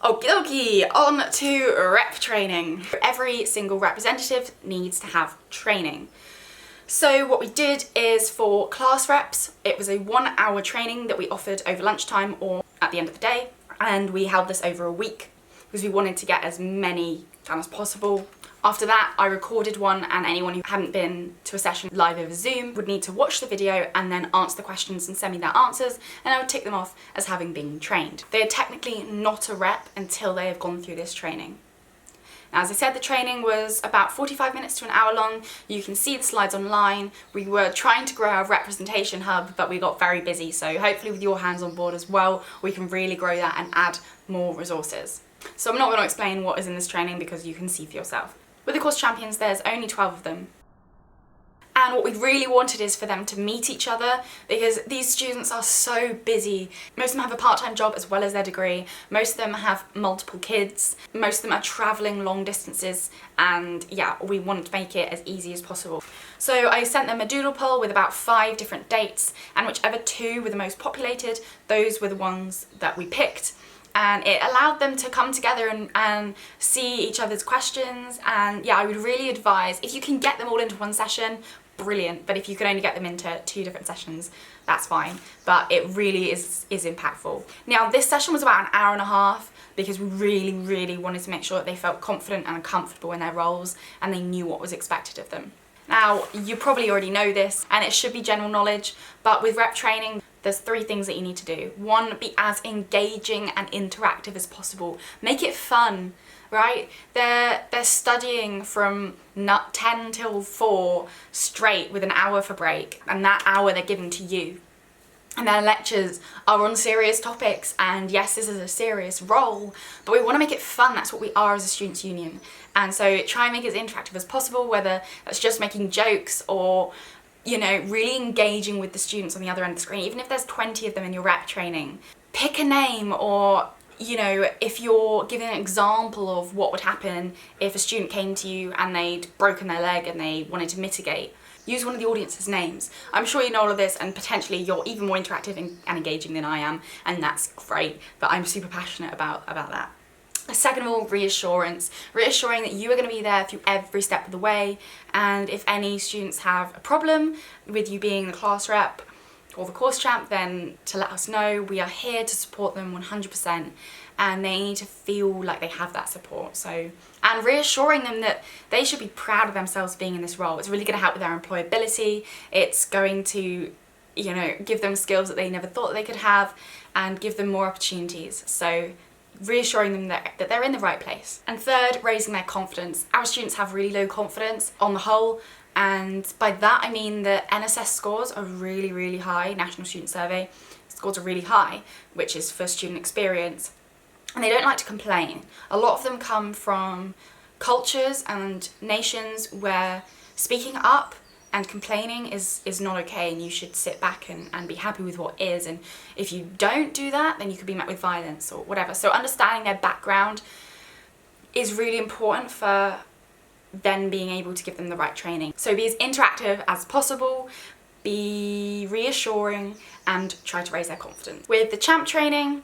Okie dokie, on to rep training. Every single representative needs to have training. So what we did is for class reps, it was a 1 hour training that we offered over lunchtime or at the end of the day, and we held this over a week because we wanted to get as many done as possible. After that, I recorded one, and anyone who hadn't been to a session live over Zoom would need to watch the video and then answer the questions and send me their answers, and I would tick them off as having been trained. They are technically not a rep until they have gone through this training. Now, as I said, the training was about 45 minutes to an hour long. You can see the slides online. We were trying to grow our representation hub, but we got very busy, so hopefully with your hands on board as well, we can really grow that and add more resources. So I'm not going to explain what is in this training because you can see for yourself. With the course champions, there's only 12 of them. And what we really wanted is for them to meet each other, because these students are so busy. Most of them have a part-time job as well as their degree. Most of them have multiple kids. Most of them are traveling long distances. And yeah, we wanted to make it as easy as possible. So I sent them a doodle poll with about 5 different dates, and whichever 2 were the most populated, those were the ones that we picked. And it allowed them to come together and see each other's questions. And yeah, I would really advise, if you can get them all into one session, brilliant. But if you can only get them into 2 different sessions, that's fine. But it really is impactful. Now, this session was about an hour and a half because we really wanted to make sure that they felt confident and comfortable in their roles and they knew what was expected of them. Now, you probably already know this, and it should be general knowledge, but with rep training, there's 3 things that you need to do. 1, be as engaging and interactive as possible. Make it fun, right? They're studying from 10 till 4 straight with an hour for break, and that hour they're giving to you. And their lectures are on serious topics, and yes, this is a serious role, but we want to make it fun. That's what we are as a students' union. And so try and make it as interactive as possible, whether that's just making jokes or, you know, really engaging with the students on the other end of the screen. Even if there's 20 of them in your rep training, pick a name, or, you know, if you're giving an example of what would happen if a student came to you and they'd broken their leg and they wanted to mitigate, use one of the audience's names. I'm sure you know all of this, and potentially you're even more interactive and engaging than I am, and that's great, but I'm super passionate about that. Second of all, reassurance. Reassuring that you are going to be there through every step of the way, and if any students have a problem with you being the class rep or the course champ, then to let us know. We are here to support them 100%, and they need to feel like they have that support. So, and reassuring them that they should be proud of themselves being in this role. It's really going to help with their employability. It's going to, you know, give them skills that they never thought they could have and give them more opportunities. So reassuring them that they're in the right place. And third, raising their confidence. Our students have really low confidence on the whole, and by that I mean that NSS scores are really high, National Student Survey scores are really high, which is for student experience, and they don't like to complain. A lot of them come from cultures and nations where speaking up and complaining is not okay, and you should sit back and be happy with what is, and if you don't do that, then you could be met with violence or whatever. So understanding their background is really important for then being able to give them the right training. So be as interactive as possible, be reassuring, and try to raise their confidence. With the champ training,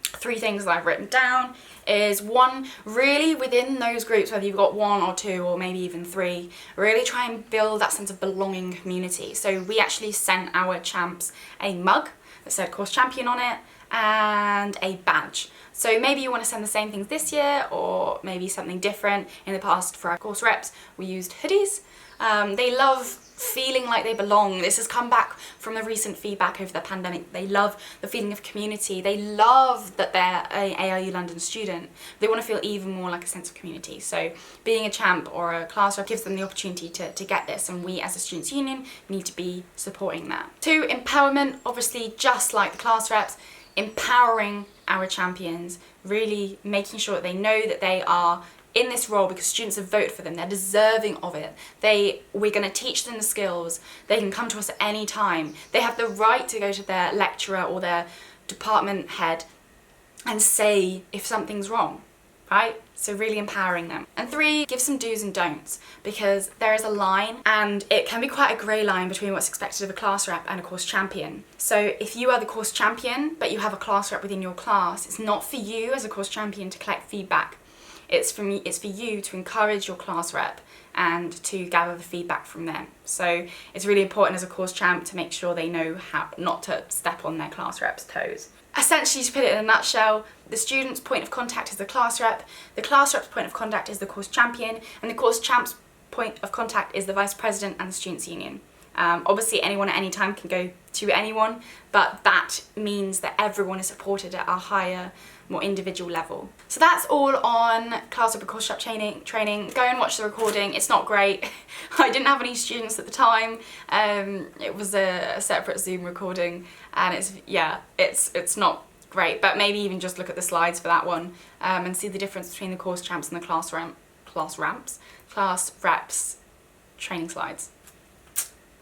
3 things that I've written down is 1, really within those groups, whether you've got 1 or 2 or maybe even 3, really try and build that sense of belonging community. So we actually sent our champs a mug that said course champion on it and a badge. So maybe you want to send the same things this year, or maybe something different. In the past, for our course reps, we used hoodies. They love feeling like they belong. This has come back from the recent feedback over the pandemic. They love the feeling of community. They love that they're an ARU London student. They want to feel even more like a sense of community. So being a champ or a class rep gives them the opportunity to get this, and we as a students' union need to be supporting that. 2, empowerment. Obviously, just like the class reps, empowering our champions, really making sure that they know that they are in this role because students have voted for them. They're deserving of it. We're going to teach them the skills. They can come to us at any time. They have the right to go to their lecturer or their department head and say if something's wrong. right? So really empowering them. And 3, give some do's and don'ts, because there is a line and it can be quite a grey line between what's expected of a class rep and a course champion. So if you are the course champion but you have a class rep within your class, it's not for you as a course champion to collect feedback. It's for you to encourage your class rep and to gather the feedback from them. So it's really important as a course champ to make sure they know how not to step on their class rep's toes. Essentially, to put it in a nutshell, the student's point of contact is the class rep's point of contact is the course champion, and the course champ's point of contact is the vice president and the students' union. Obviously anyone at any time can go to anyone, but that means that everyone is supported at a higher, more individual level. So that's all on class rep and course rep training. Go and watch the recording. It's not great. I didn't have any students at the time. It was a separate Zoom recording, and it's not great, but maybe even just look at the slides for that one and see the difference between the course champs and the class reps training slides.